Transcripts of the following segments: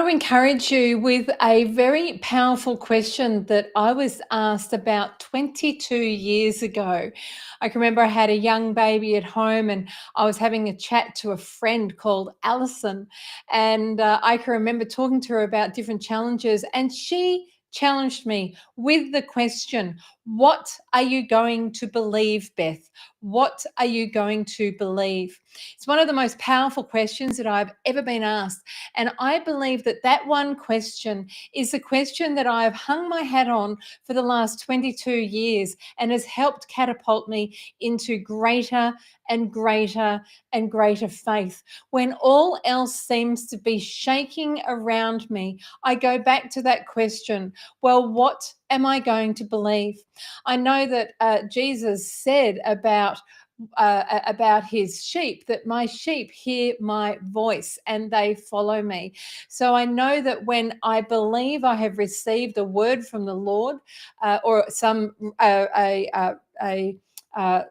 to encourage you with a very powerful question that I was asked about 22 years ago. I can remember I had a young baby at home and I was having a chat to a friend called Alison. And I can remember talking to her about different challenges, and she challenged me with the question, what are you going to believe, Beth? What are you going to believe? It's one of the most powerful questions that I've ever been asked. And I believe that that one question is the question that I've hung my hat on for the last 22 years and has helped catapult me into greater and greater and greater faith. When all else seems to be shaking around me, I go back to that question. Well, what am I going to believe? I know that Jesus said about his sheep, that my sheep hear my voice and they follow me. So I know that when I believe I have received a word from the Lord, or some a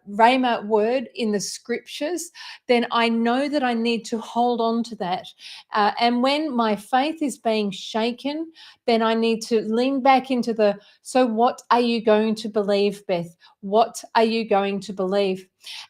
rhema word in the scriptures, then I know that I need to hold on to that. And when my faith is being shaken, then I need to lean back into so what are you going to believe, Beth? What are you going to believe?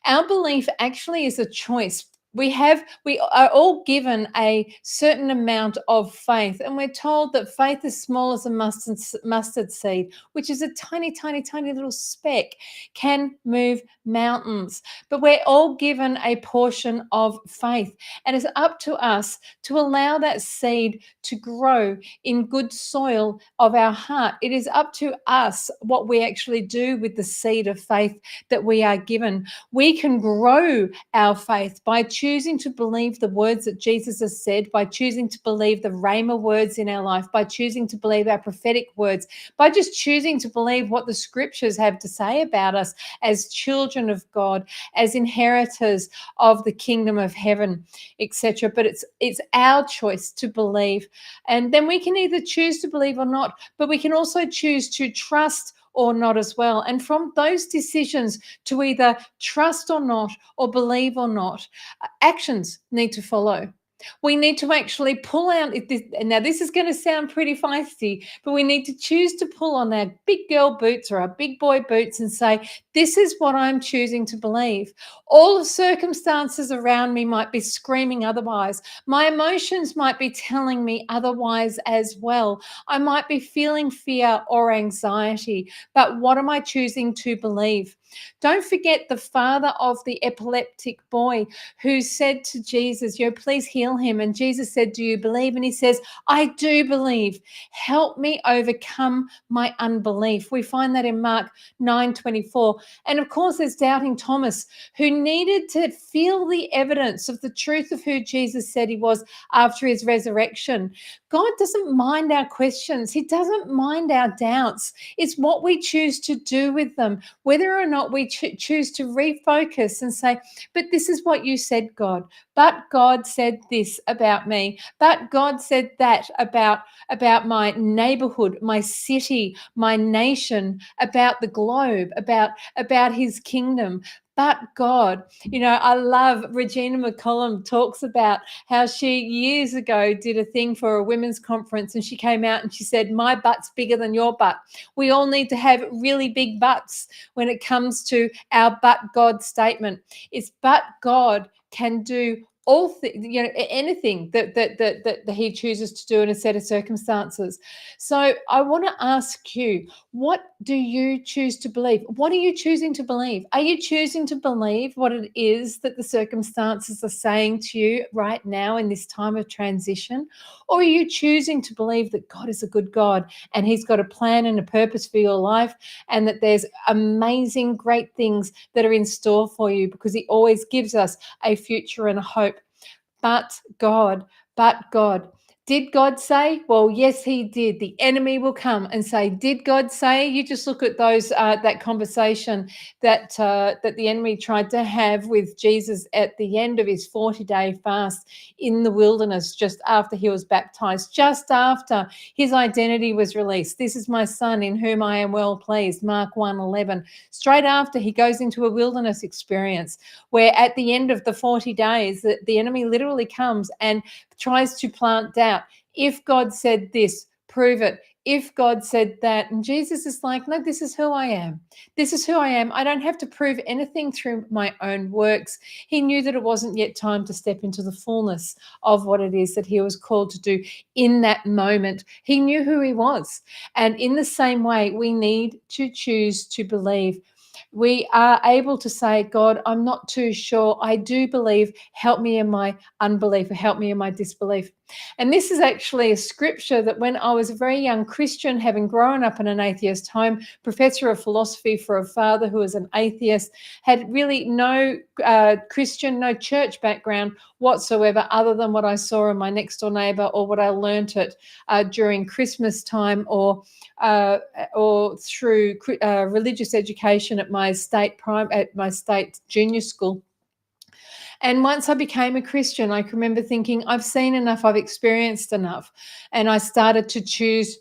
Our belief actually is a choice. We are all given a certain amount of faith, and we're told that faith is small as a mustard seed, which is a tiny, tiny, tiny little speck, can move mountains. But we're all given a portion of faith, and it's up to us to allow that seed to grow in good soil of our heart. It is up to us what we actually do with the seed of faith that we are given. We can grow our faith by choosing to believe the words that Jesus has said, by choosing to believe the rhema words in our life, by choosing to believe our prophetic words, by just choosing to believe what the scriptures have to say about us as children of God, as inheritors of the kingdom of heaven, etc. But it's our choice to believe. And then we can either choose to believe or not, but we can also choose to trust or not as well. And from those decisions to either trust or not, or believe or not, actions need to follow. We need to actually pull out. Now, this is going to sound pretty feisty, but we need to choose to pull on our big girl boots or our big boy boots and say, this is what I'm choosing to believe. All the circumstances around me might be screaming otherwise. My emotions might be telling me otherwise as well. I might be feeling fear or anxiety, but what am I choosing to believe? Don't forget the father of the epileptic boy who said to Jesus, please heal him. And Jesus said, do you believe? And he says, I do believe. Help me overcome my unbelief. We find that in Mark 9:24. And of course, there's doubting Thomas, who needed to feel the evidence of the truth of who Jesus said he was after his resurrection. God doesn't mind our questions. He doesn't mind our doubts. It's what we choose to do with them, whether or not we choose to refocus and say, but this is what you said, God. But God said this about me. But God said that about my neighborhood, my city, my nation, about the globe, about his kingdom. But God, I love Regina McCollum talks about how she years ago did a thing for a women's conference, and she came out and she said, my butt's bigger than your butt. We all need to have really big butts when it comes to our but God statement. It's but God can do all things, anything that he chooses to do in a set of circumstances. So I want to ask you, what do you choose to believe? What are you choosing to believe? Are you choosing to believe what it is that the circumstances are saying to you right now in this time of transition? Or are you choosing to believe that God is a good God and he's got a plan and a purpose for your life, and that there's amazing, great things that are in store for you, because he always gives us a future and a hope? But God. Did God say? Well, yes, he did. The enemy will come and say, did God say? You just look at that conversation that the enemy tried to have with Jesus at the end of his 40-day fast in the wilderness, just after he was baptized, just after his identity was released. This is my son in whom I am well pleased, Mark 1:11. Straight after, he goes into a wilderness experience where at the end of the 40 days, the enemy literally comes and tries to plant doubt If God said this, prove it. If God said that. And Jesus is like, no, this is who I am. This is who I am. I don't have to prove anything through my own works. He knew that it wasn't yet time to step into the fullness of what it is that he was called to do in that moment. He knew who he was. And in the same way, we need to choose to believe. We are able to say, God, I'm not too sure. I do believe. Help me in my unbelief, or help me in my disbelief. And this is actually a scripture that when I was a very young Christian, having grown up in an atheist home, professor of philosophy for a father who was an atheist, had really no Christian, no church background whatsoever, other than what I saw in my next door neighbor or what I learnt it during Christmas time, uh, or through religious education at my state junior school. And once I became a Christian, I can remember thinking, I've seen enough, I've experienced enough. And I started to choose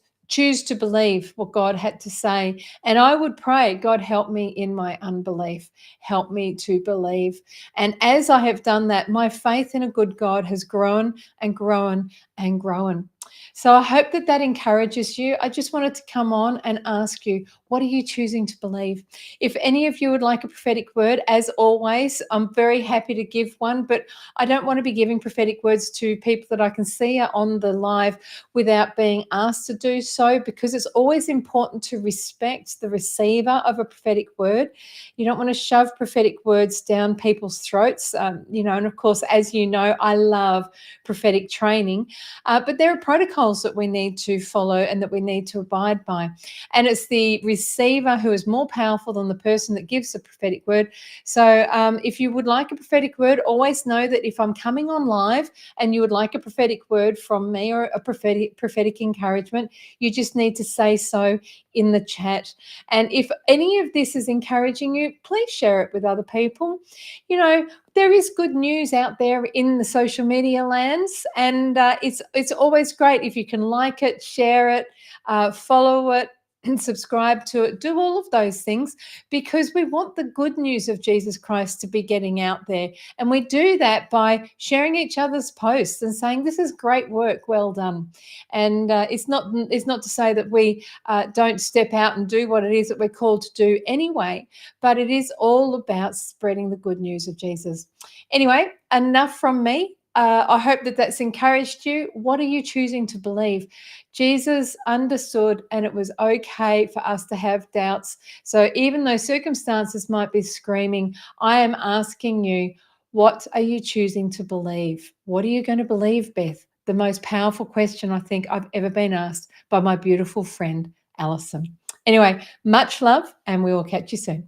to believe what God had to say. And I would pray, God, help me in my unbelief. Help me to believe. And as I have done that, my faith in a good God has grown and grown and grown. So I hope that that encourages you. I just wanted to come on and ask you, what are you choosing to believe? If any of you would like a prophetic word, as always, I'm very happy to give one, but I don't want to be giving prophetic words to people that I can see are on the live without being asked to do so, because it's always important to respect the receiver of a prophetic word. You don't want to shove prophetic words down people's throats, and of course, as you know, I love prophetic training, but there are protocols that we need to follow and that we need to abide by. And it's the receiver who is more powerful than the person that gives the prophetic word. So if you would like a prophetic word, always know that if I'm coming on live and you would like a prophetic word from me or a prophetic encouragement, you just need to say so in the chat. And if any of this is encouraging you, please share it with other people. There is good news out there in the social media lands, and it's always great if you can like it, share it, follow it, and subscribe to it. Do all of those things, because we want the good news of Jesus Christ to be getting out there. And we do that by sharing each other's posts and saying, this is great work, well done. And it's not to say that we don't step out and do what it is that we're called to do anyway, but it is all about spreading the good news of Jesus. Anyway, enough from me. I hope that that's encouraged you. What are you choosing to believe? Jesus understood, and it was okay for us to have doubts. So even though circumstances might be screaming, I am asking you, what are you choosing to believe? What are you going to believe, Beth? The most powerful question I think I've ever been asked by my beautiful friend, Alison. Anyway, much love, and we will catch you soon.